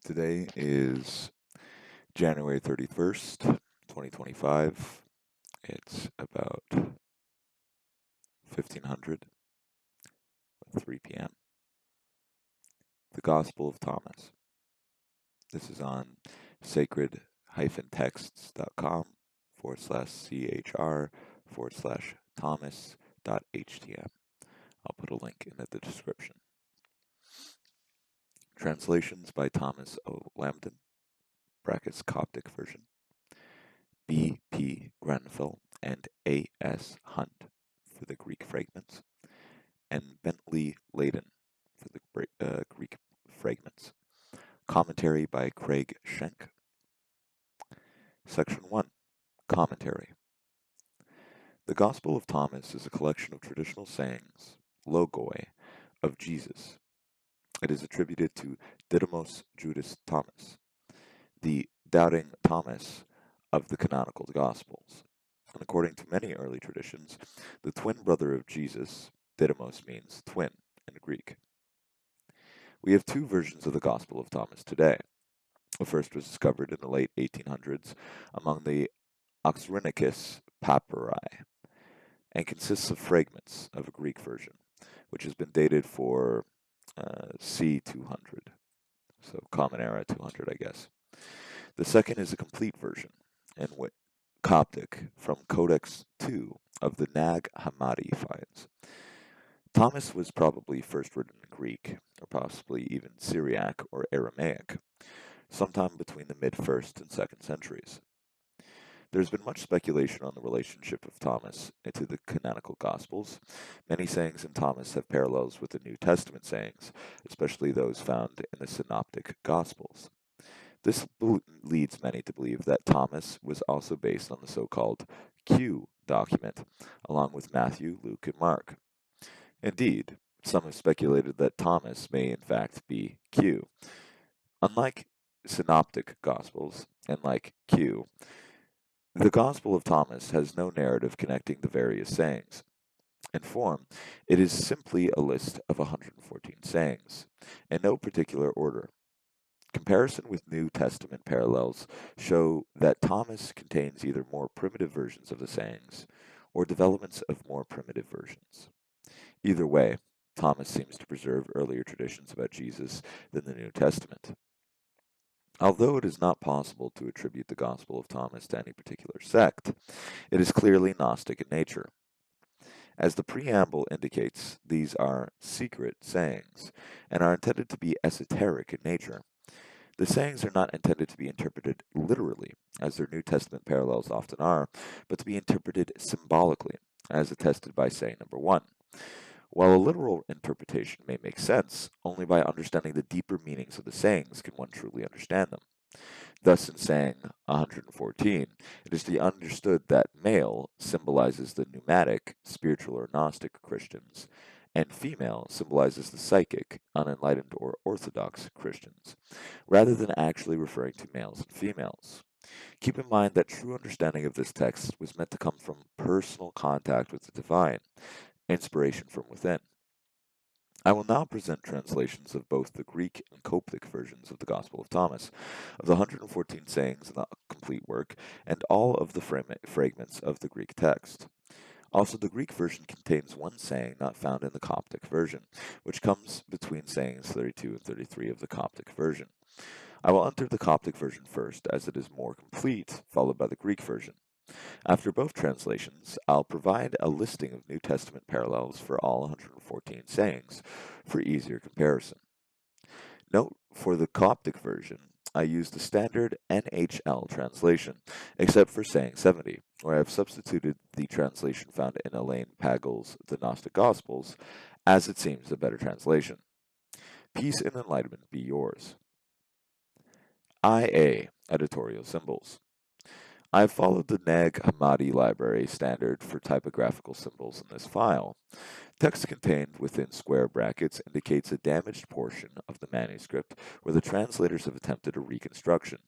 Today is January 31st, 2025. It's about 1500, 3 p.m. The Gospel of Thomas. This is on sacred-texts.com/chr/Thomas.htm. I'll put a link in the description. Translations by Thomas O. Lambden, brackets Coptic version, B. P. Grenfell, and A. S. Hunt for the Greek fragments, and Bentley Layden for the Greek fragments. Commentary by Craig Schenk. Section 1. Commentary. The Gospel of Thomas is a collection of traditional sayings, logoi, of Jesus. It is attributed to Didymos Judas Thomas, the doubting Thomas of the canonical Gospels. And according to many early traditions, the twin brother of Jesus, Didymos means twin in Greek. We have two versions of the Gospel of Thomas today. The first was discovered in the late 1800s among the Oxyrhynchus papyri and consists of fragments of a Greek version, which has been dated for c. 200, so Common Era 200, I guess. The second is a complete version, in Coptic, from Codex II of the Nag Hammadi finds. Thomas was probably first written in Greek, or possibly even Syriac or Aramaic, sometime between the mid-1st and 2nd centuries. There has been much speculation on the relationship of Thomas to the canonical Gospels. Many sayings in Thomas have parallels with the New Testament sayings, especially those found in the Synoptic Gospels. This leads many to believe that Thomas was also based on the so-called Q document, along with Matthew, Luke, and Mark. Indeed, some have speculated that Thomas may in fact be Q. Unlike Synoptic Gospels, and like Q, the Gospel of Thomas has no narrative connecting the various sayings. In form, it is simply a list of 114 sayings, in no particular order. Comparison with New Testament parallels show that Thomas contains either more primitive versions of the sayings or developments of more primitive versions. Either way, Thomas seems to preserve earlier traditions about Jesus than the New Testament. Although it is not possible to attribute the Gospel of Thomas to any particular sect, it is clearly Gnostic in nature. As the preamble indicates, these are secret sayings, and are intended to be esoteric in nature. The sayings are not intended to be interpreted literally, as their New Testament parallels often are, but to be interpreted symbolically, as attested by saying number 1. While a literal interpretation may make sense, only by understanding the deeper meanings of the sayings can one truly understand them. Thus, in saying 114, it is to be understood that male symbolizes the pneumatic, spiritual or Gnostic Christians, and female symbolizes the psychic, unenlightened or orthodox Christians, rather than actually referring to males and females. Keep in mind that true understanding of this text was meant to come from personal contact with the divine, inspiration from within. I will now present translations of both the Greek and Coptic versions of the Gospel of Thomas, of the 114 sayings in the complete work, and all of the fragments of the Greek text. Also, the Greek version contains one saying not found in the Coptic version, which comes between sayings 32 and 33 of the Coptic version. I will enter the Coptic version first, as it is more complete, followed by the Greek version. After both translations, I'll provide a listing of New Testament parallels for all 114 sayings for easier comparison. Note, for the Coptic version, I used the standard NHL translation, except for saying 70, where I have substituted the translation found in Elaine Pagel's The Gnostic Gospels, as it seems a better translation. Peace and enlightenment be yours. IA, editorial symbols. I have followed the Nag Hammadi library standard for typographical symbols in this file. Text contained within square brackets indicates a damaged portion of the manuscript where the translators have attempted a reconstruction.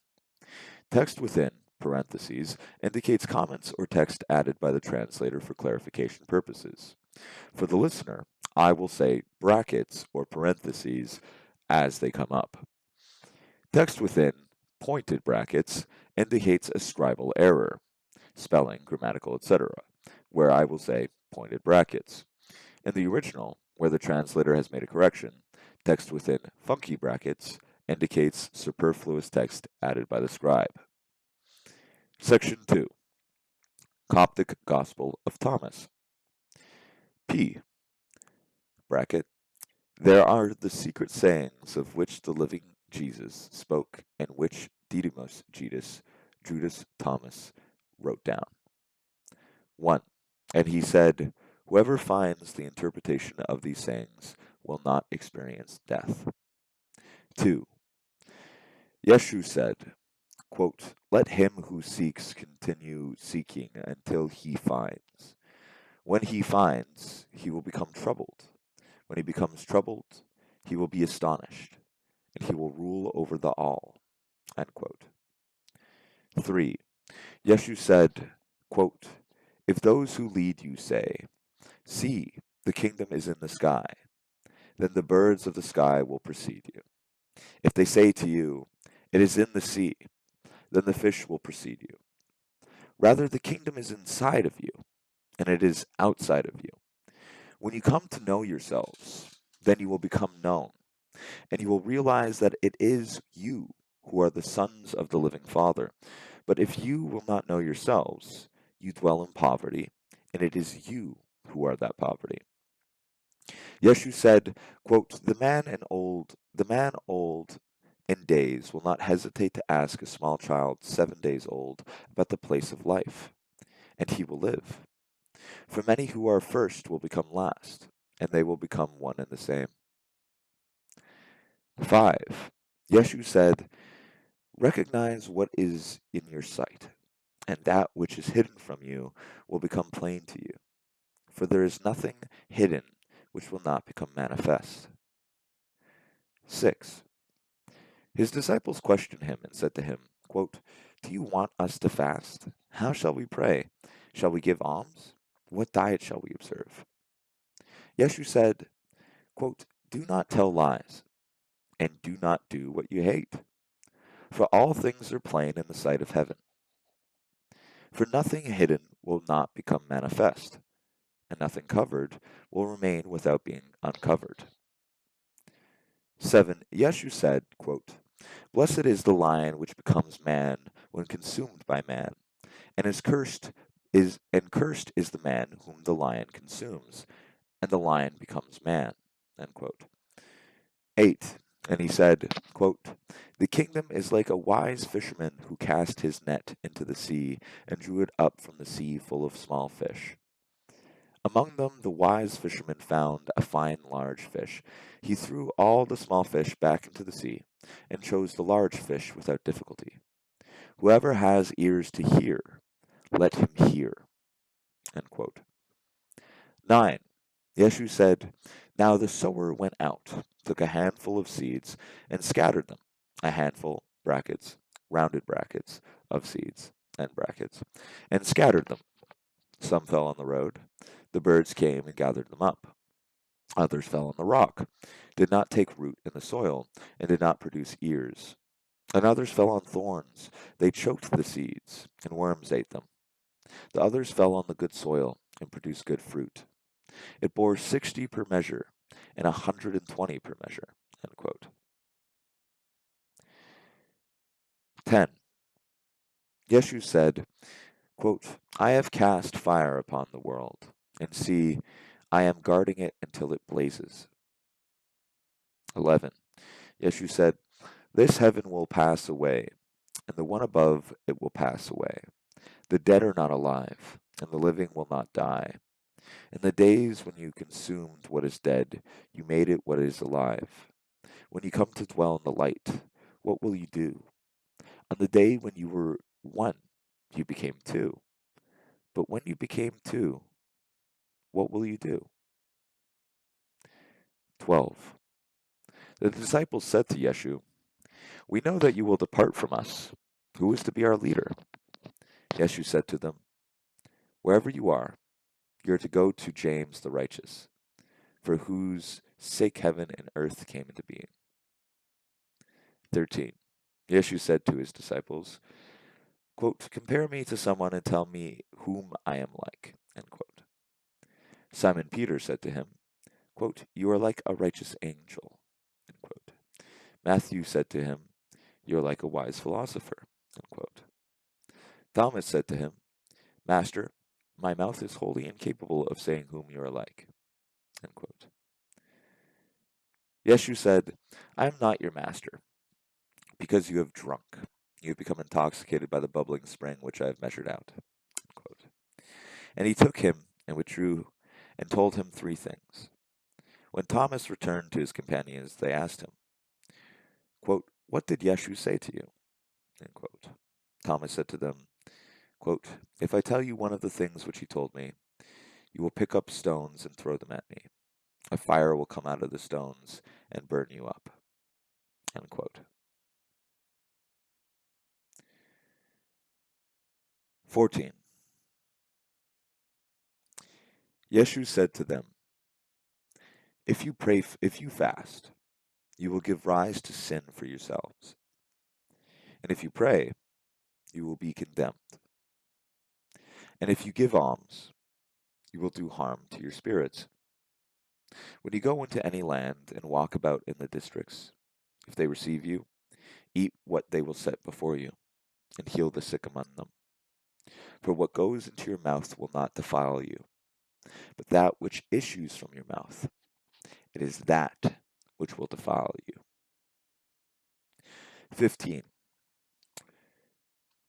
Text within parentheses indicates comments or text added by the translator for clarification purposes. For the listener, I will say brackets or parentheses as they come up. Text within pointed brackets indicates a scribal error, spelling, grammatical, etc., where I will say pointed brackets. In the original, where the translator has made a correction, text within funky brackets indicates superfluous text added by the scribe. Section 2. Coptic Gospel of Thomas. P. Bracket. There are the secret sayings of which the living Jesus spoke and which Didymos Judas Thomas wrote down. 1. And he said, whoever finds the interpretation of these sayings will not experience death. 2. Yeshu said, quote, let him who seeks continue seeking until he finds. When he finds, he will become troubled. When he becomes troubled, he will be astonished, and he will rule over the all. End quote. 3. Yeshu said, quote, if those who lead you say, see, the kingdom is in the sky, then the birds of the sky will precede you. If they say to you, it is in the sea, then the fish will precede you. Rather, the kingdom is inside of you, and it is outside of you. When you come to know yourselves, then you will become known, and you will realize that it is you who are the sons of the living Father. But if you will not know yourselves, you dwell in poverty, and it is you who are that poverty. Yeshu said, quote, the man old in days will not hesitate to ask a small child 7 days old about the place of life, and he will live. For many who are first will become last, and they will become one and the same. 5. Yeshu said, recognize what is in your sight, and that which is hidden from you will become plain to you. For there is nothing hidden which will not become manifest. 6. His disciples questioned him and said to him, quote, do you want us to fast? How shall we pray? Shall we give alms? What diet shall we observe? Yeshu said, quote, do not tell lies, and do not do what you hate. For all things are plain in the sight of heaven. For nothing hidden will not become manifest, and nothing covered will remain without being uncovered. 7. Yeshu said, quote, blessed is the lion which becomes man when consumed by man, and cursed is the man whom the lion consumes, and the lion becomes man. End quote. 8. And he said, quote, the kingdom is like a wise fisherman who cast his net into the sea and drew it up from the sea full of small fish. Among them the wise fisherman found a fine large fish. He threw all the small fish back into the sea and chose the large fish without difficulty. Whoever has ears to hear, let him hear. End quote. 9. Yeshu said, now the sower went out, took a handful of seeds, and scattered them. A handful, brackets, rounded brackets, of seeds, end brackets, and scattered them. Some fell on the road. The birds came and gathered them up. Others fell on the rock, did not take root in the soil, and did not produce ears. And others fell on thorns. They choked the seeds, and worms ate them. The others fell on the good soil and produced good fruit. It bore 60 per measure and 120 per measure. End quote. 10. Yeshu said, quote, I have cast fire upon the world, and see, I am guarding it until it blazes. 11. Yeshu said, this heaven will pass away, and the one above it will pass away. The dead are not alive, and the living will not die. In the days when you consumed what is dead, you made it what is alive. When you come to dwell in the light, what will you do? On the day when you were one, you became two. But when you became two, what will you do? 12. The disciples said to Yeshu, we know that you will depart from us. Who is to be our leader? Yeshu said to them, wherever you are to go to James the righteous, for whose sake heaven and earth came into being. 13. Yeshu said to his disciples, quote, "Compare me to someone and tell me whom I am like." End quote. Simon Peter said to him, quote, "You are like a righteous angel." End quote. Matthew said to him, "You are like a wise philosopher." End quote. Thomas said to him, "Master, my mouth is wholly incapable of saying whom you are like." End quote. Yeshu said, "I am not your master, because you have drunk. You have become intoxicated by the bubbling spring which I have measured out." End quote. And he took him and withdrew and told him three things. When Thomas returned to his companions, they asked him, quote, "What did Yeshu say to you?" End quote. Thomas said to them, quote, "If I tell you one of the things which he told me, you will pick up stones and throw them at me. A fire will come out of the stones and burn you up." End quote. 14. Yeshu said to them, if you fast, you will give rise to sin for yourselves. And if you pray, you will be condemned. And if you give alms, you will do harm to your spirits. When you go into any land and walk about in the districts, if they receive you, eat what they will set before you, and heal the sick among them. For what goes into your mouth will not defile you, but that which issues from your mouth, it is that which will defile you. 15.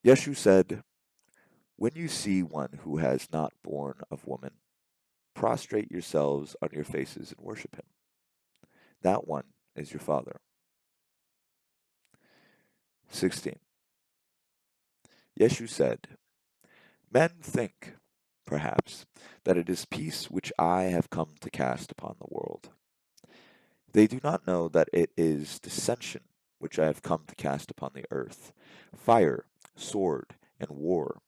Yeshu said, when you see one who has not born of woman, prostrate yourselves on your faces and worship him. That one is your Father. 16. Yeshu said, men think, perhaps, that it is peace which I have come to cast upon the world. They do not know that it is dissension which I have come to cast upon the earth, fire, sword, and war.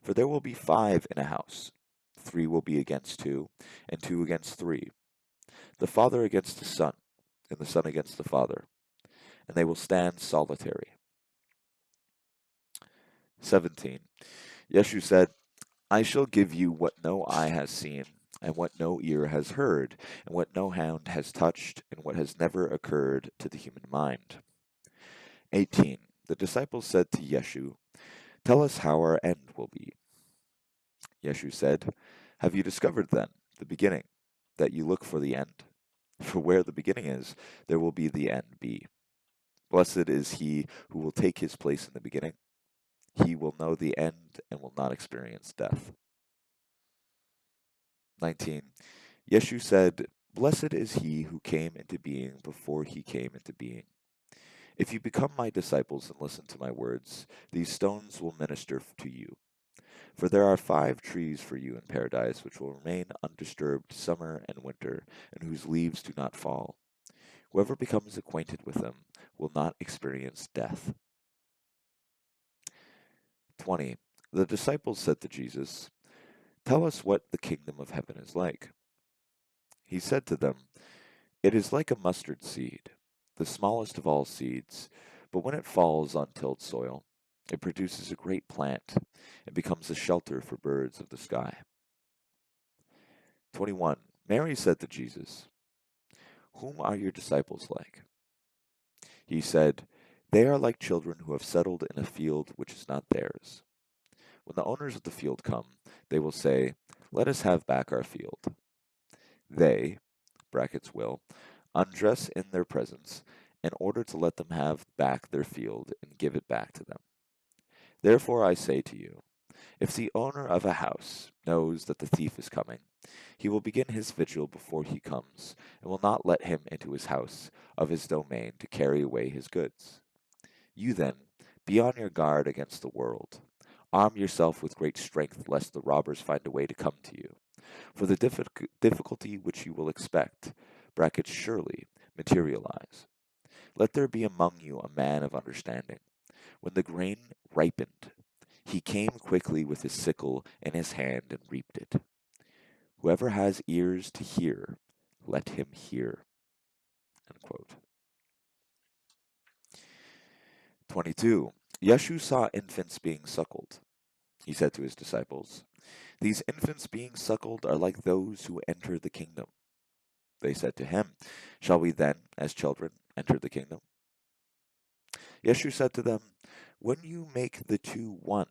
For there will be 5 in a house, 3 will be against 2, and 2 against 3, the father against the son, and the son against the father, and they will stand solitary. 17. Yeshu said, I shall give you what no eye has seen, and what no ear has heard, and what no hand has touched, and what has never occurred to the human mind. 18. The disciples said to Yeshu, tell us how our end will be. Yeshu said, have you discovered then the beginning, that you look for the end? For where the beginning is, there will be the end be. Blessed is he who will take his place in the beginning. He will know the end and will not experience death. 19. Yeshu said, blessed is he who came into being before he came into being. If you become my disciples and listen to my words, these stones will minister to you. For there are 5 trees for you in paradise which will remain undisturbed summer and winter, and whose leaves do not fall. Whoever becomes acquainted with them will not experience death. 20. The disciples said to Jesus, tell us what the kingdom of heaven is like. He said to them, it is like a mustard seed, the smallest of all seeds, but when it falls on tilled soil, it produces a great plant and becomes a shelter for birds of the sky. 21. Mary said to Jesus, whom are your disciples like? He said, they are like children who have settled in a field which is not theirs. When the owners of the field come, they will say, let us have back our field. They, brackets will, undress in their presence in order to let them have back their field and give it back to them. Therefore I say to you, if the owner of a house knows that the thief is coming, he will begin his vigil before he comes, and will not let him into his house of his domain to carry away his goods. You then, be on your guard against the world. Arm yourself with great strength, lest the robbers find a way to come to you. For the difficulty which you will expect, brackets surely, materialize. Let there be among you a man of understanding. When the grain ripened, he came quickly with his sickle in his hand and reaped it. Whoever has ears to hear, let him hear. End quote. 22. Yeshu saw infants being suckled. He said to his disciples, "These infants being suckled are like those who enter the kingdom." They said to him, "Shall we then, as children, enter the kingdom?" Yeshu said to them, "When you make the two one,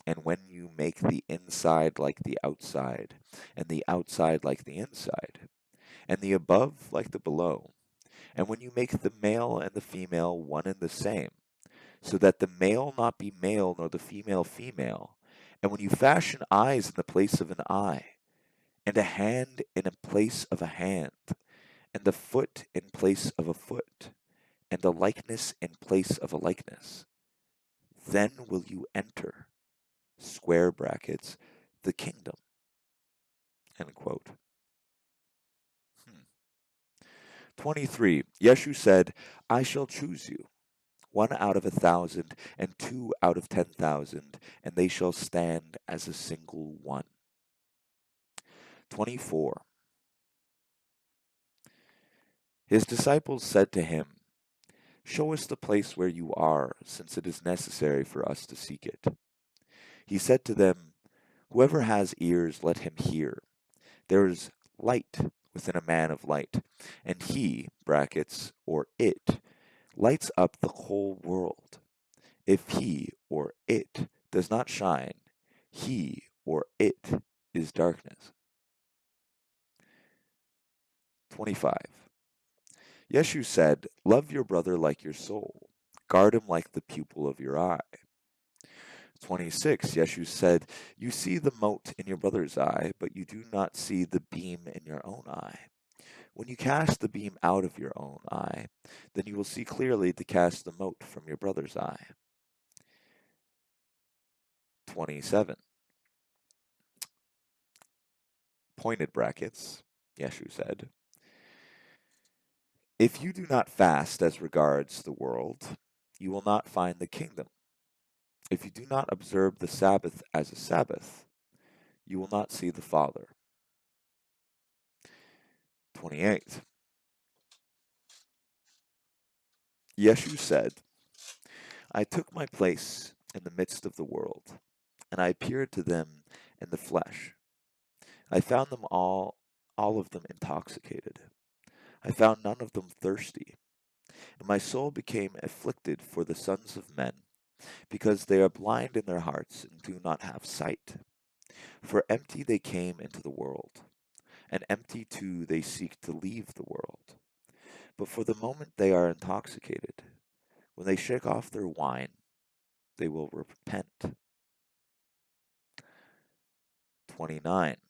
and when you make the inside like the outside, and the outside like the inside, and the above like the below, and when you make the male and the female one and the same, so that the male not be male nor the female female, and when you fashion eyes in the place of an eye, and a hand in place of a hand, and a foot in place of a foot, and a likeness in place of a likeness, then will you enter, square brackets, the kingdom." End quote. 23. Yeshu said, "I shall choose you, 1 out of 1,000, and 2 out of 10,000, and they shall stand as a single one." 24. His disciples said to him, "Show us the place where you are, since it is necessary for us to seek it." He said to them, "Whoever has ears, let him hear. There is light within a man of light, and he, brackets, or it, lights up the whole world. If he, or it, does not shine, he, or it, is darkness." 25. Yeshu said, "Love your brother like your soul. Guard him like the pupil of your eye." 26. Yeshu said, "You see the mote in your brother's eye, but you do not see the beam in your own eye. When you cast the beam out of your own eye, then you will see clearly to cast the mote from your brother's eye." 27. Pointed brackets, Yeshu said, "If you do not fast as regards the world, you will not find the kingdom. If you do not observe the Sabbath as a Sabbath, you will not see the Father." 28. Yeshu said, "I took my place in the midst of the world, and I appeared to them in the flesh. I found them all of them intoxicated. I found none of them thirsty. And my soul became afflicted for the sons of men, because they are blind in their hearts and do not have sight. For empty they came into the world, and empty too they seek to leave the world. But for the moment they are intoxicated. When they shake off their wine, they will repent." 29.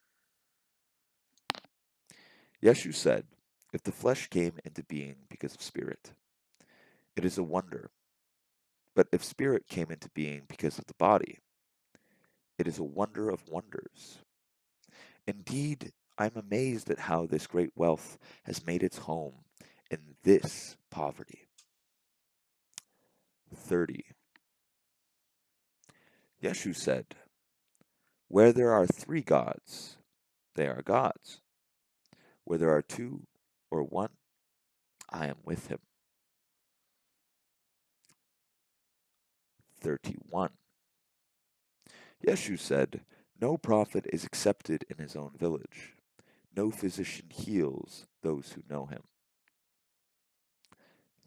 Yeshu said, "If the flesh came into being because of spirit, it is a wonder. But if spirit came into being because of the body, it is a wonder of wonders. Indeed, I am amazed at how this great wealth has made its home in this poverty." 30. Yeshu said, "Where there are 3 gods, they are gods. Where there are 2 or 1, I am with him." 31. Yeshu said, "No prophet is accepted in his own village. No physician heals those who know him."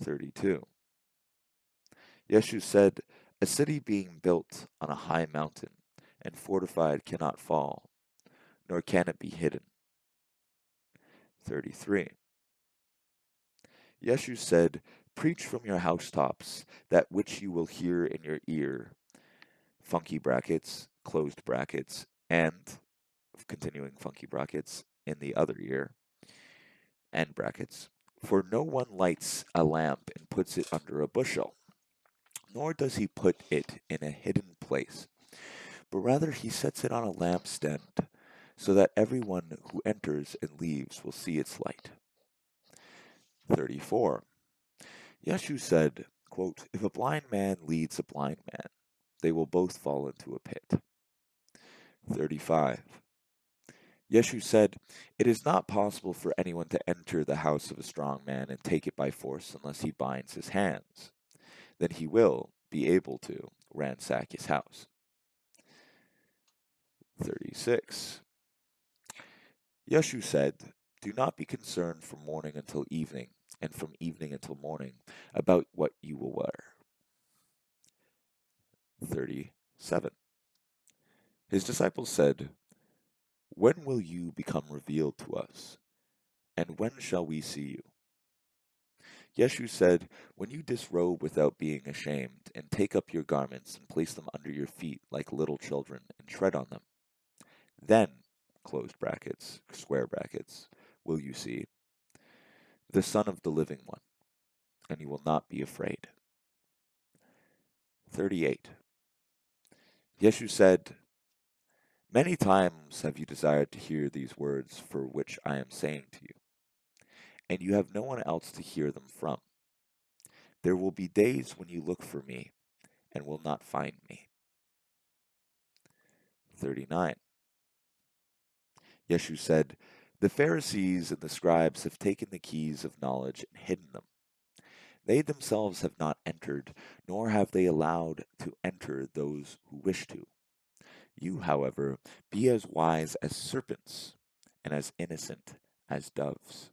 32. Yeshu said, "A city being built on a high mountain and fortified cannot fall, nor can it be hidden." 33. Yeshu said, "Preach from your housetops that which you will hear in your ear," funky brackets, closed brackets, and continuing funky brackets, in the other ear, end brackets. "For no one lights a lamp and puts it under a bushel, nor does he put it in a hidden place, but rather he sets it on a lampstand, so that everyone who enters and leaves will see its light." 34. Yeshu said, quote, "If a blind man leads a blind man, they will both fall into a pit." 35. Yeshu said, "It is not possible for anyone to enter the house of a strong man and take it by force unless he binds his hands. then he will be able to ransack his house. 36. Yeshu said, "Do not be concerned from morning until evening, and from evening until morning, about what you will wear." 37. His disciples said, "When will you become revealed to us? And when shall we see you?" Yeshu said, "When you disrobe without being ashamed, and take up your garments and place them under your feet like little children, and tread on them, then, closed brackets, square brackets, will you see the Son of the Living One, and you will not be afraid." 38. Yeshu said, "Many times have you desired to hear these words for which I am saying to you, and you have no one else to hear them from. There will be days when you look for me and will not find me." 39. Yeshu said, "The Pharisees and the scribes have taken the keys of knowledge and hidden them. They themselves have not entered, nor have they allowed to enter those who wish to. You, however, be as wise as serpents and as innocent as doves."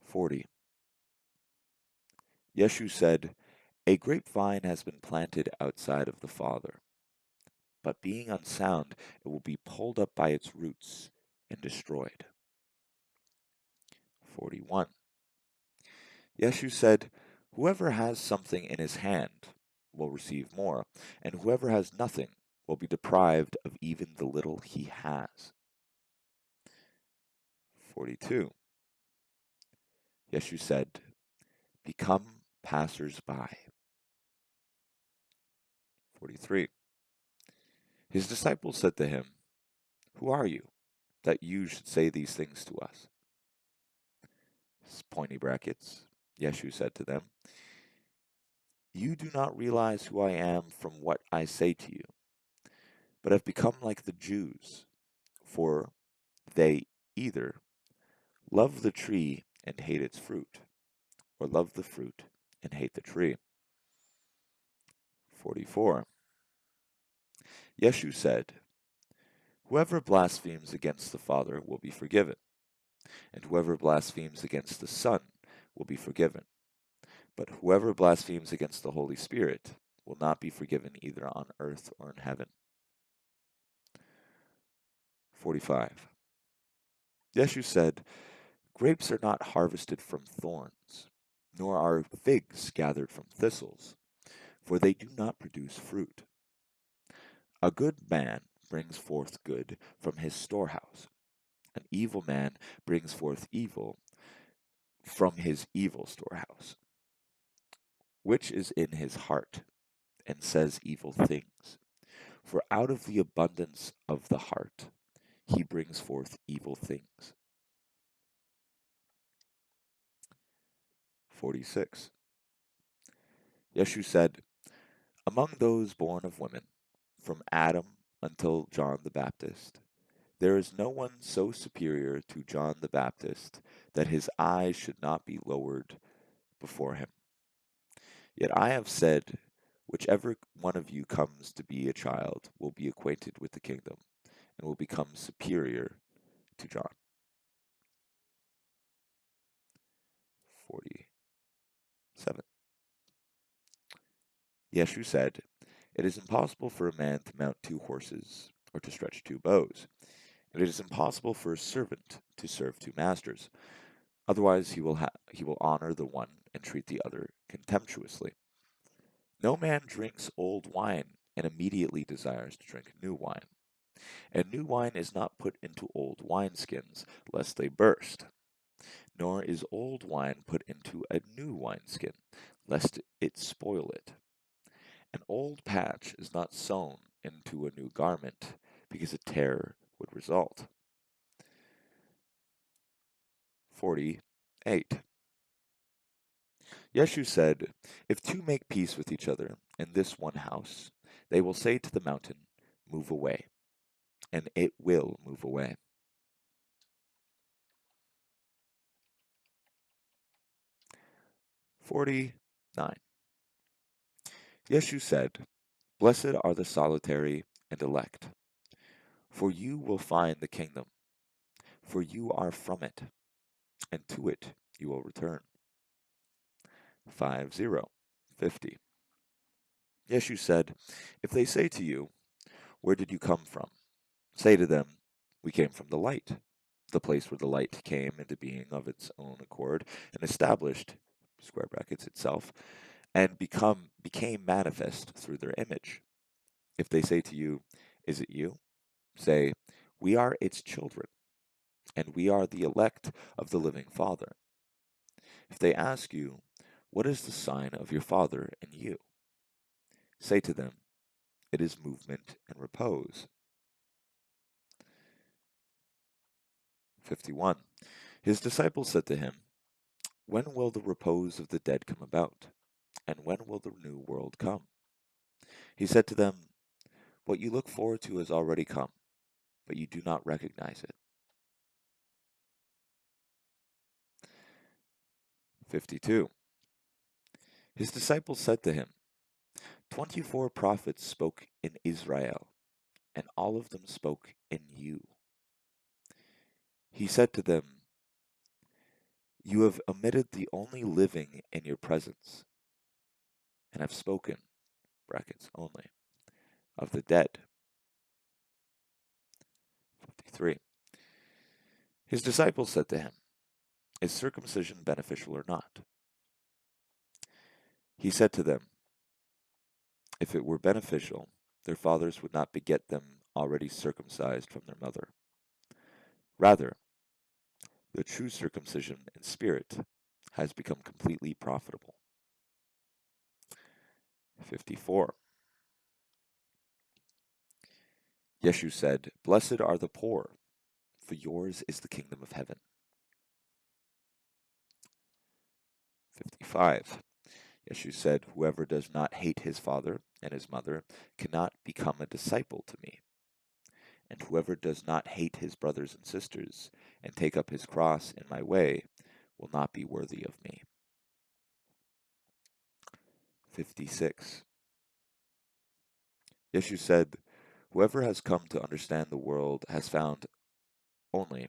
40. Yeshu said, "A grapevine has been planted outside of the Father, but being unsound, it will be pulled up by its roots and destroyed." 41. Yeshu said, "Whoever has something in his hand will receive more, and whoever has nothing will be deprived of even the little he has." 42. Yeshu said, "Become passers-by." 43. His disciples said to him, "Who are you, that you should say these things to us?" Pointy brackets. Yeshu said to them, "You do not realize who I am from what I say to you, but have become like the Jews, for they either love the tree and hate its fruit, or love the fruit and hate the tree." 44. Yeshu said, "Whoever blasphemes against the Father will be forgiven, and whoever blasphemes against the Son will be forgiven. But whoever blasphemes against the Holy Spirit will not be forgiven either on earth or in heaven." 45. Yeshu said, "Grapes are not harvested from thorns, nor are figs gathered from thistles, for they do not produce fruit. A good man brings forth good from his storehouse. An evil man brings forth evil from his evil storehouse. Which is in his heart, and says evil things. For out of the abundance of the heart he brings forth evil things." 46. Yeshu said, "Among those born of women, from Adam until John the Baptist, there is no one so superior to John the Baptist that his eyes should not be lowered before him. Yet I have said, whichever one of you comes to be a child will be acquainted with the kingdom, and will become superior to John." 47. Yeshu said, "It is impossible for a man to mount two horses, or to stretch two bows, and it is impossible for a servant to serve two masters. Otherwise he will honor the one and treat the other contemptuously. No man drinks old wine and immediately desires to drink new wine. And new wine is not put into old wineskins, lest they burst. Nor is old wine put into a new wineskin, lest it spoil it. An old patch is not sewn into a new garment, because a tear would result." 48. Yeshu said, "If two make peace with each other in this one house, they will say to the mountain, 'Move away,' and it will move away." 49. Yeshu said, Blessed are the solitary and elect, for you will find the kingdom, for you are from it, and to it you will return. 50. Yeshu said, If they say to you, Where did you come from? Say to them, We came from the light, the place where the light came into being of its own accord and established square brackets itself, and became manifest through their image. If they say to you, Is it you? Say, We are its children, and we are the elect of the living Father. If they ask you, What is the sign of your Father and you? Say to them, It is movement and repose. 51. His disciples said to him, When will the repose of the dead come about? And when will the new world come? He said to them, What you look forward to has already come, but you do not recognize it. 52. His disciples said to him, 24 prophets spoke in Israel, and all of them spoke in you. He said to them, You have omitted the only living in your presence, and have spoken, brackets only, of the dead. 53. His disciples said to him, Is circumcision beneficial or not? He said to them, If it were beneficial, their fathers would not beget them already circumcised from their mother. Rather, the true circumcision in spirit has become completely profitable. 54. Yeshu said, Blessed are the poor, for yours is the kingdom of heaven. 55. Yeshu said, Whoever does not hate his father and his mother cannot become a disciple to me. And whoever does not hate his brothers and sisters and take up his cross in my way will not be worthy of me. 56. Yeshu said, Whoever has come to understand the world has found only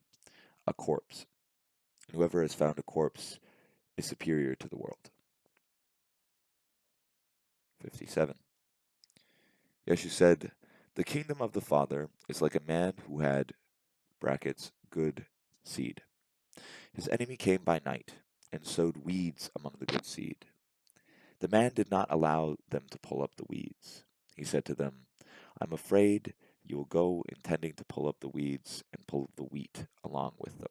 a corpse, and whoever has found a corpse is superior to the world. 57. Yeshu said, The kingdom of the Father is like a man who had, brackets, good seed. His enemy came by night and sowed weeds among the good seed. The man did not allow them to pull up the weeds. He said to them, I'm afraid you will go intending to pull up the weeds and pull up the wheat along with them.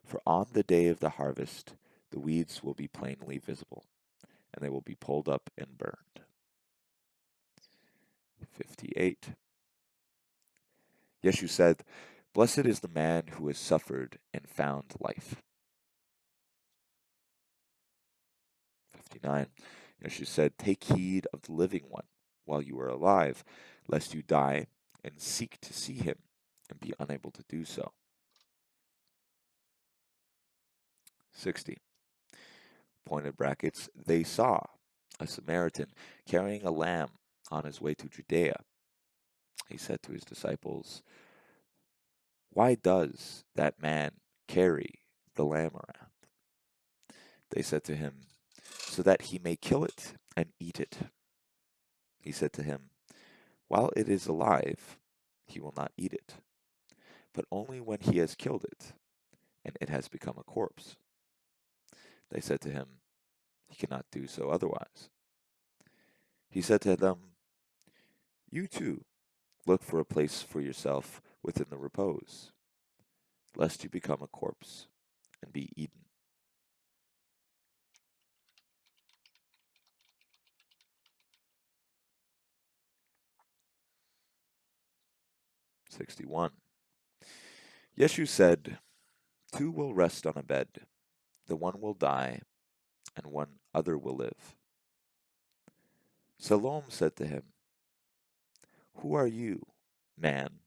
For on the day of the harvest, the weeds will be plainly visible, and they will be pulled up and burned. 58. Yeshu said, Blessed is the man who has suffered and found life. 59. Yeshu said, Take heed of the living one while you are alive, lest you die and seek to see him and be unable to do so. 60. Pointed brackets, they saw a Samaritan carrying a lamb on his way to Judea. He said to his disciples, Why does that man carry the lamb around? They said to him, So that he may kill it and eat it. He said to him, While it is alive, he will not eat it, but only when he has killed it, and it has become a corpse. They said to him, He cannot do so otherwise. He said to them, You too look for a place for yourself within the repose, lest you become a corpse and be eaten. 61. Yeshu said, Two will rest on a bed, the one will die, and one other will live. Salome said to him, Who are you, man,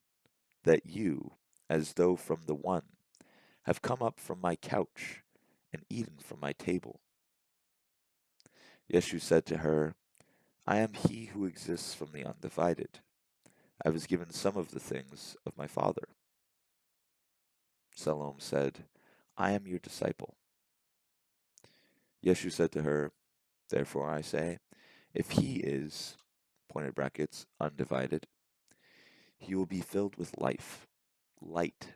that you, as though from the one, have come up from my couch and eaten from my table? Yeshu said to her, I am he who exists from the undivided. I was given some of the things of my Father. Salome said, I am your disciple. Yeshu said to her, Therefore I say, if he is, pointed brackets, undivided, he will be filled with life, light.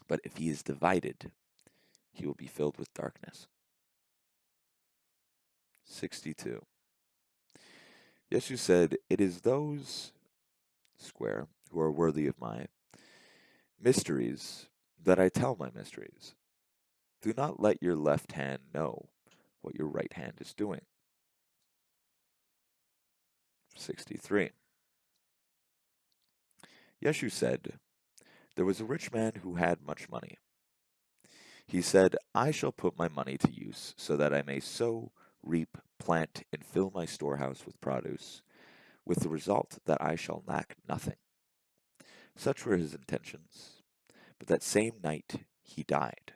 But if he is divided, he will be filled with darkness. 62. Yeshu said, It is those, square, who are worthy of my mysteries that I tell my mysteries. Do not let your left hand know what your right hand is doing. 63. Yeshu said, There was a rich man who had much money. He said, I shall put my money to use so that I may sow, reap, plant, and fill my storehouse with produce, with the result that I shall lack nothing. Such were his intentions, but that same night he died.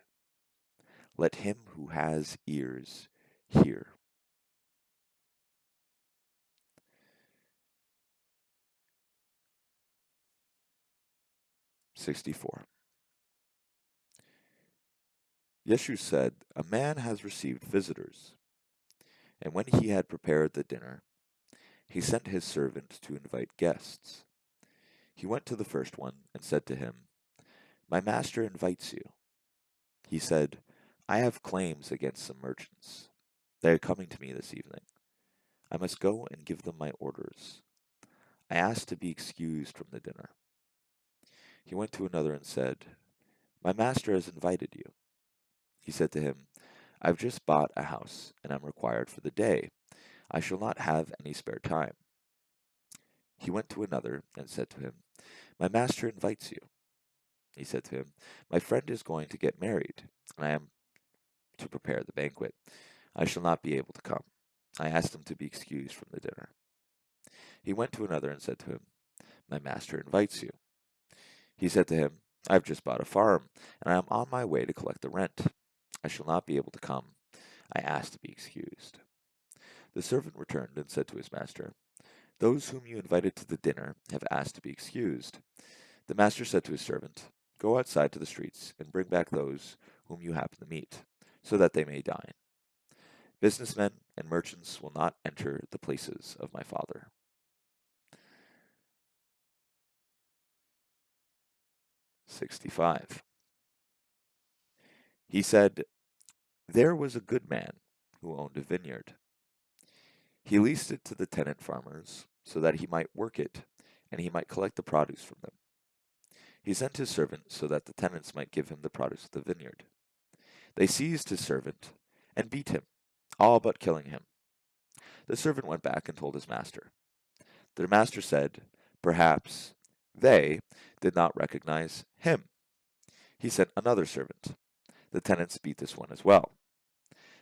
Let him who has ears hear. 64. Yeshu said, A man has received visitors, and when he had prepared the dinner, he sent his servant to invite guests. He went to the first one and said to him, My master invites you. He said, I have claims against some merchants. They are coming to me this evening. I must go and give them my orders. I asked to be excused from the dinner. He went to another and said, My master has invited you. He said to him, I've just bought a house, and am required for the day. I shall not have any spare time. He went to another and said to him, My master invites you. He said to him, My friend is going to get married, and I am to prepare the banquet. I shall not be able to come. I asked him to be excused from the dinner. He went to another and said to him, My master invites you. He said to him, I have just bought a farm, and I am on my way to collect the rent. I shall not be able to come. I asked to be excused. The servant returned and said to his master, Those whom you invited to the dinner have asked to be excused. The master said to his servant, Go outside to the streets and bring back those whom you happen to meet, so that they may dine. Businessmen and merchants will not enter the places of my Father. 65. He said, There was a good man who owned a vineyard. He leased it to the tenant farmers so that he might work it and he might collect the produce from them. He sent his servant so that the tenants might give him the produce of the vineyard. They seized his servant and beat him, all but killing him. The servant went back and told his master. The master said, Perhaps they did not recognize him. He sent another servant. The tenants beat this one as well.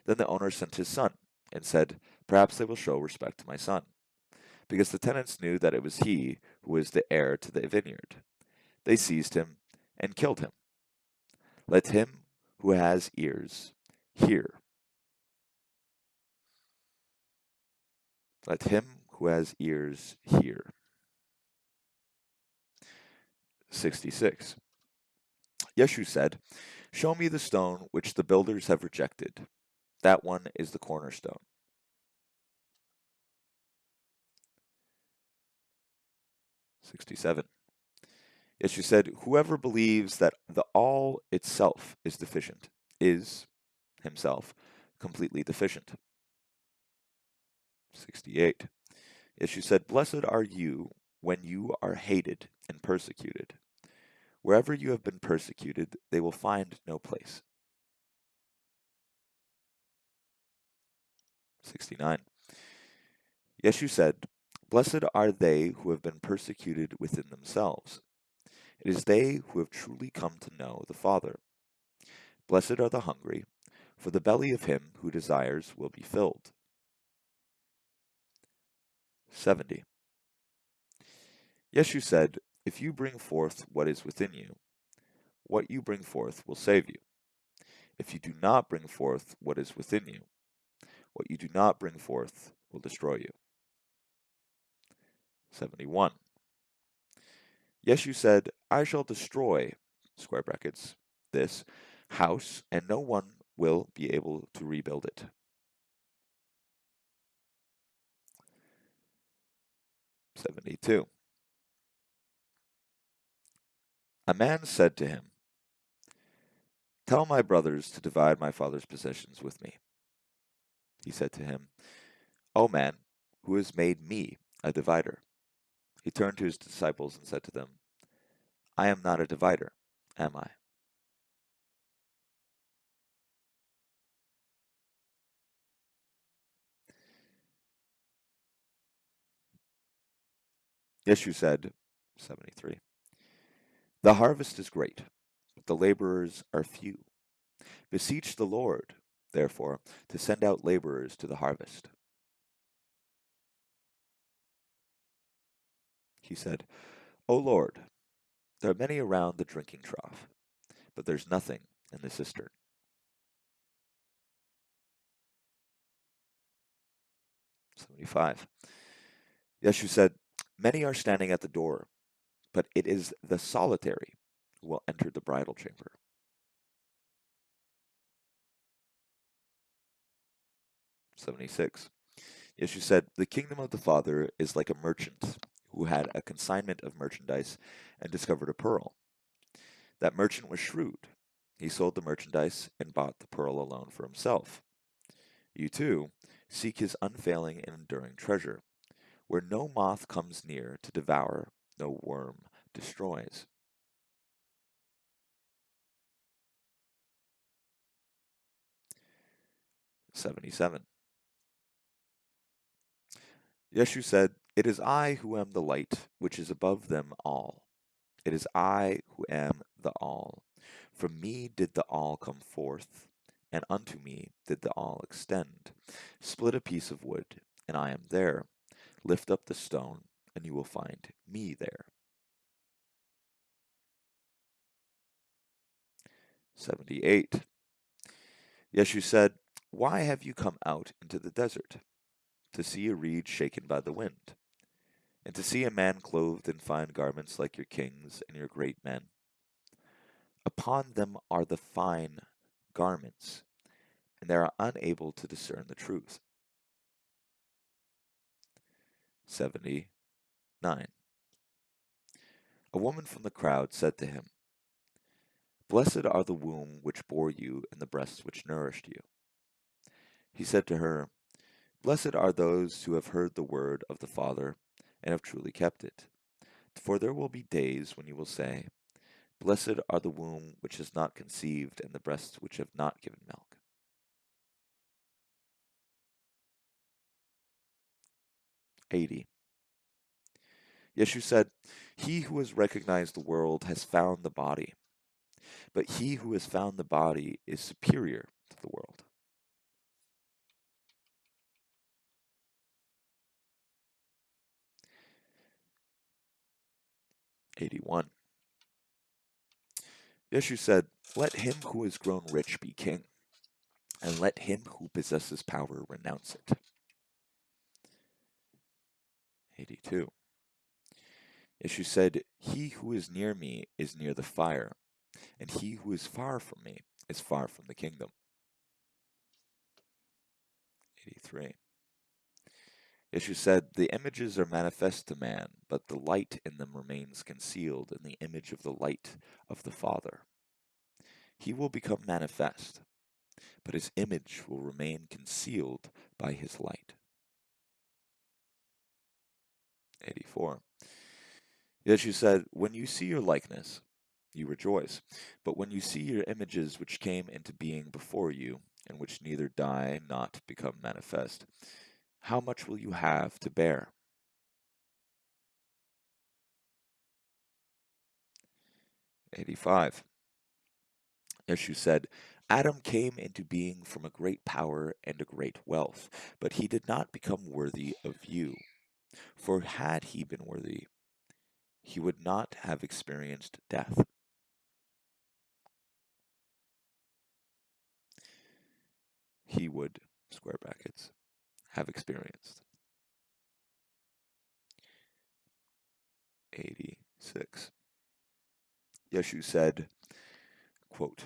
Then the owner sent his son and said, Perhaps they will show respect to my son, because the tenants knew that it was he who was the heir to the vineyard. They seized him and killed him. Let him who has ears hear. Let him who has ears hear. 66. Yeshu said, Show me the stone which the builders have rejected. That one is the cornerstone. 67. Yeshu said, Whoever believes that the all itself is deficient is, himself, completely deficient. 68. Yeshu said, Blessed are you when you are hated and persecuted. Wherever you have been persecuted, they will find no place. 69. Yeshu said, Blessed are they who have been persecuted within themselves. It is they who have truly come to know the Father. Blessed are the hungry, for the belly of him who desires will be filled. 70. Yeshu said, If you bring forth what is within you, what you bring forth will save you. If you do not bring forth what is within you, What you do not bring forth will destroy you. 71. Yeshu said, I shall destroy, square brackets, this house, and no one will be able to rebuild it. 72. A man said to him, Tell my brothers to divide my father's possessions with me. He said to him, O man, who has made me a divider? He turned to his disciples and said to them, I am not a divider, am I? Yeshu said, 73, The harvest is great, but the laborers are few. Beseech the Lord, therefore, to send out laborers to the harvest. He said, O Lord, there are many around the drinking trough, but there's nothing in the cistern. 75. Yeshu said, Many are standing at the door, but it is the solitary who will enter the bridal chamber. 76. Yeshu said, The kingdom of the Father is like a merchant who had a consignment of merchandise and discovered a pearl. That merchant was shrewd. He sold the merchandise and bought the pearl alone for himself. You too seek his unfailing and enduring treasure, where no moth comes near to devour, no worm destroys. 77. Yeshu said, It is I who am the light, which is above them all. It is I who am the all. From me did the all come forth, and unto me did the all extend. Split a piece of wood, and I am there. Lift up the stone, and you will find me there. 78. Yeshu said, Why have you come out into the desert? To see a reed shaken by the wind, and to see a man clothed in fine garments like your kings and your great men. Upon them are the fine garments, and they are unable to discern the truth. 79. A woman from the crowd said to him, Blessed are the womb which bore you and the breasts which nourished you. He said to her, Blessed are those who have heard the word of the Father and have truly kept it. For there will be days when you will say, Blessed are the womb which has not conceived and the breasts which have not given milk. 80. Yeshu said, He who has recognized the world has found the body, but he who has found the body is superior to the world. 81. Yeshu said, Let him who has grown rich be king, and let him who possesses power renounce it. 82. Yeshu said, He who is near me is near the fire, and he who is far from me is far from the kingdom. 83. Yeshu said, The images are manifest to man, but the light in them remains concealed in the image of the light of the Father. He will become manifest, but his image will remain concealed by his light. 84. Yeshu said, When you see your likeness, you rejoice, but when you see your images which came into being before you, and which neither die not become manifest, how much will you have to bear? 85. Yeshu said, Adam came into being from a great power and a great wealth, but he did not become worthy of you. For had he been worthy, he would not have experienced death. He would square brackets, have experienced. 86. Yeshu said, quote,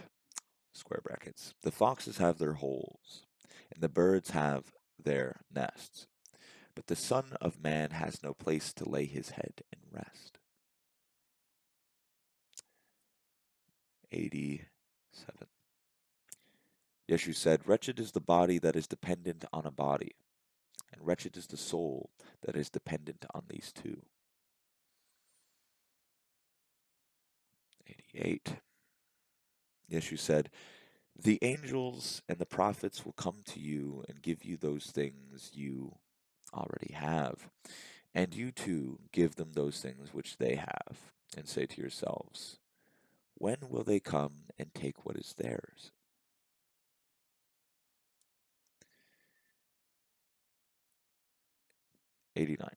square brackets, the foxes have their holes, and the birds have their nests, but the Son of Man has no place to lay his head and rest. 87. Yeshu said, wretched is the body that is dependent on a body, and wretched is the soul that is dependent on these two. 88. Yeshu said, the angels and the prophets will come to you and give you those things you already have, and you too give them those things which they have, and say to yourselves, when will they come and take what is theirs? 89.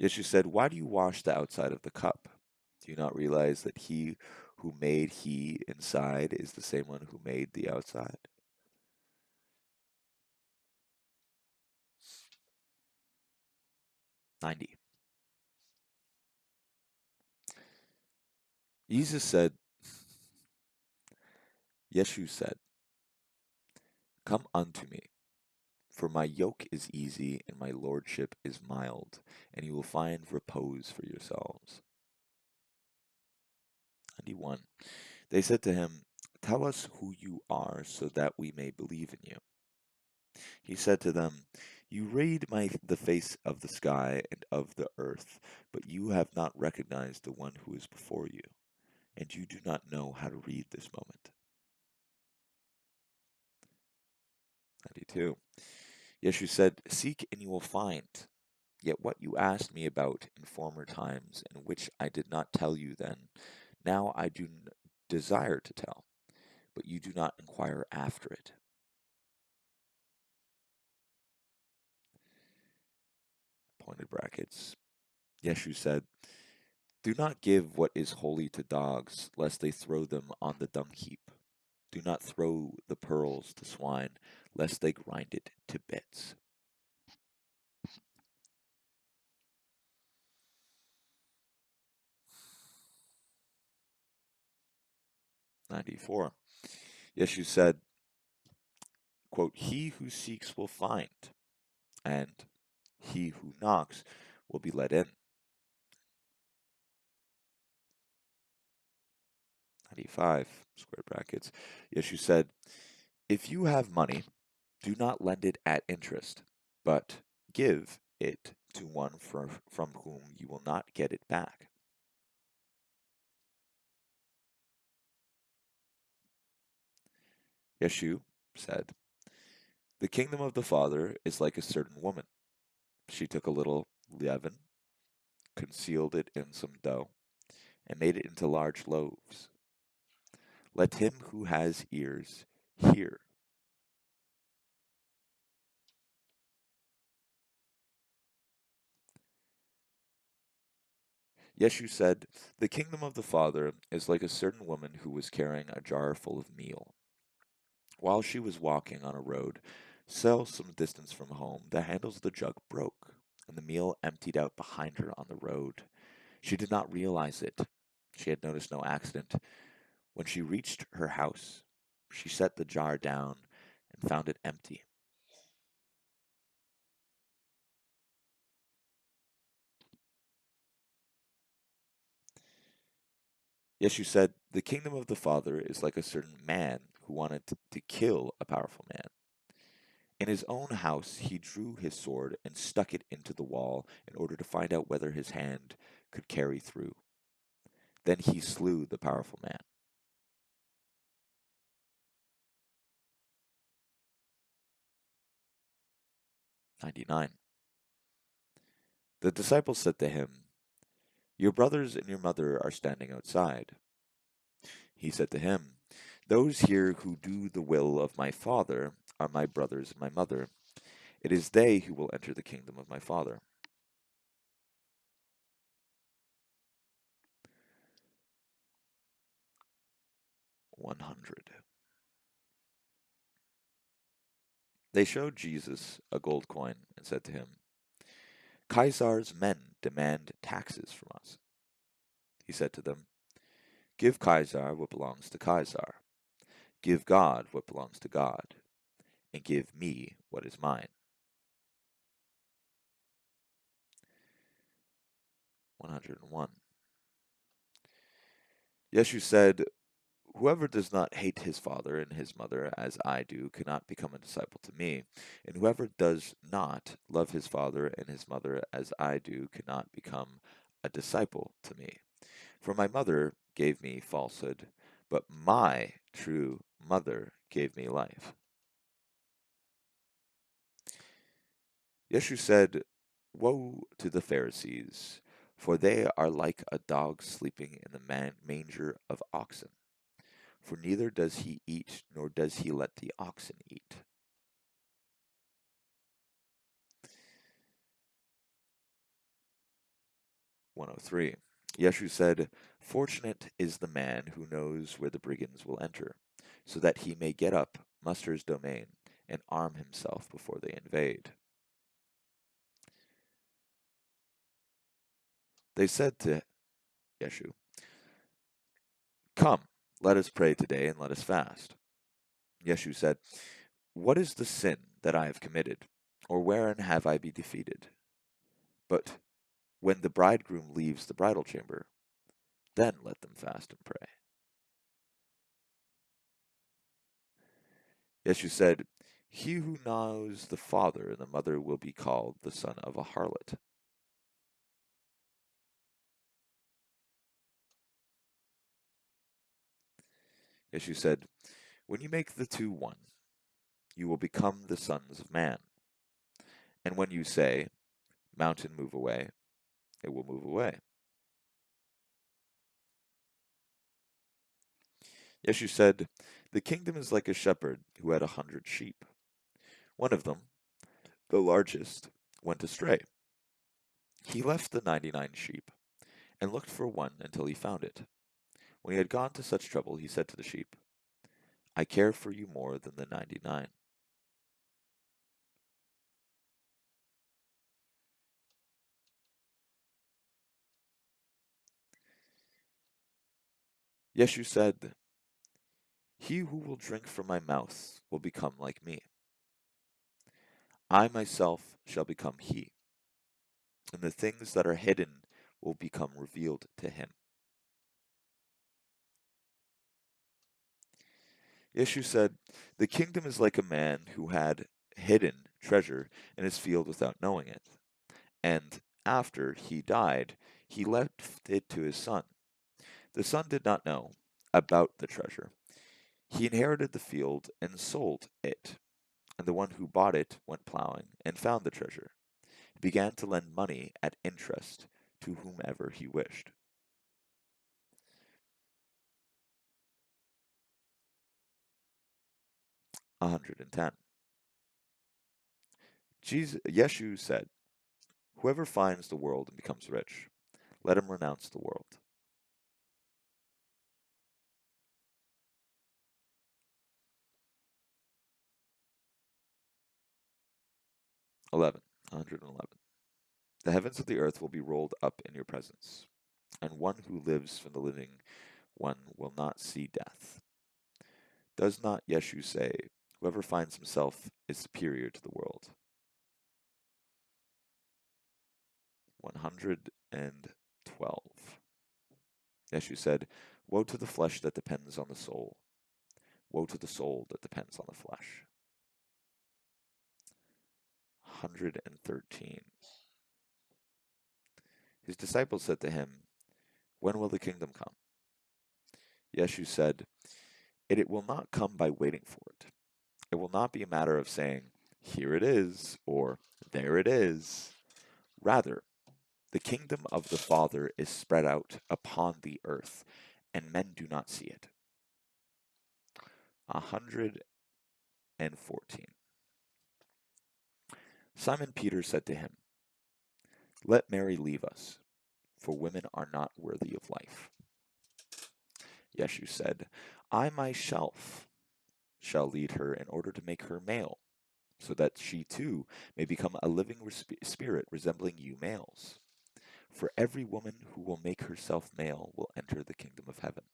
Yeshu said, why do you wash the outside of the cup? Do you not realize that he who made he inside is the same one who made the outside? 90. Jesus said, Yeshu said, come unto me, for my yoke is easy and my lordship is mild, and you will find repose for yourselves. 91. They said to him, tell us who you are so that we may believe in you. He said to them, you read the face of the sky and of the earth, but you have not recognized the one who is before you, and you do not know how to read this moment. 92. Yeshu said, seek and you will find. Yet what you asked me about in former times, and which I did not tell you then, now I do desire to tell, but you do not inquire after it. Pointed brackets. Yeshu said, do not give what is holy to dogs, lest they throw them on the dung heap. Do not throw the pearls to swine, lest they grind it to bits. 94. Yeshu said, quote, he who seeks will find, and he who knocks will be let in. 95, square brackets. Yeshu said, if you have money, do not lend it at interest, but give it to one from whom you will not get it back. Yeshu said, the kingdom of the Father is like a certain woman. She took a little leaven, concealed it in some dough, and made it into large loaves. Let him who has ears hear. Yeshu said, the kingdom of the Father is like a certain woman who was carrying a jar full of meal. While she was walking on a road, some distance from home, the handles of the jug broke, and the meal emptied out behind her on the road. She did not realize it. She had noticed no accident. When she reached her house, she set the jar down and found it empty. Yeshu said, the kingdom of the Father is like a certain man who wanted to kill a powerful man. In his own house, he drew his sword and stuck it into the wall in order to find out whether his hand could carry through. Then he slew the powerful man. 99. The disciples said to him, your brothers and your mother are standing outside. He said to him, those here who do the will of my Father are my brothers and my mother. It is they who will enter the kingdom of my Father. 100. They showed Jesus a gold coin and said to him, Caesar's men demand taxes from us. He said to them, Give Caesar what belongs to Caesar. Give God what belongs to God, and give me what is mine. 101. Yeshu said, Whoever does not hate his father and his mother as I do cannot become a disciple to me, and whoever does not love his father and his mother as I do cannot become a disciple to me. For my mother gave me falsehood, but my true mother gave me life. Yeshu said, Woe to the Pharisees, for they are like a dog sleeping in the manger of oxen. For neither does he eat, nor does he let the oxen eat. 103. Yeshu said, Fortunate is the man who knows where the brigands will enter, so that he may get up, muster his domain, and arm himself before they invade. They said to Yeshu, Come, let us pray today and let us fast. Yeshu said, What is the sin that I have committed, or wherein have I been defeated? But when the bridegroom leaves the bridal chamber, then let them fast and pray. Yeshu said, He who knows the father and the mother will be called the son of a harlot. Yeshu said, When you make the two one, you will become the sons of man. And when you say, Mountain, move away, it will move away. Yeshu said, The kingdom is like a shepherd who had 100 sheep. One of them, the largest, went astray. He left the 99 sheep and looked for one until he found it. When he had gone to such trouble, he said to the sheep, I care for you more than the 99. Yeshu said, He who will drink from my mouth will become like me. I myself shall become he, and the things that are hidden will become revealed to him. Yeshu said, The kingdom is like a man who had hidden treasure in his field without knowing it. And after he died, he left it to his son. The son did not know about the treasure. He inherited the field and sold it, and the one who bought it went plowing and found the treasure. He began to lend money at interest to whomever he wished. 110. Yeshu said, Whoever finds the world and becomes rich, let him renounce the world. 111. The heavens of the earth will be rolled up in your presence, and one who lives from the living one will not see death. Does not Yeshu say, Whoever finds himself is superior to the world? 112. Yeshu said, Woe to the flesh that depends on the soul. Woe to the soul that depends on the flesh. 113. His disciples said to him, When will the kingdom come? Yeshu said, It will not come by waiting for it. It will not be a matter of saying, Here it is, or There it is. Rather, the kingdom of the Father is spread out upon the earth, and men do not see it. 114. Simon Peter said to him, Let Mary leave us, for women are not worthy of life. Yeshu said, I myself shall lead her in order to make her male. so that she too may become a living spirit resembling you males. For every woman who will make herself male will enter the kingdom of heaven.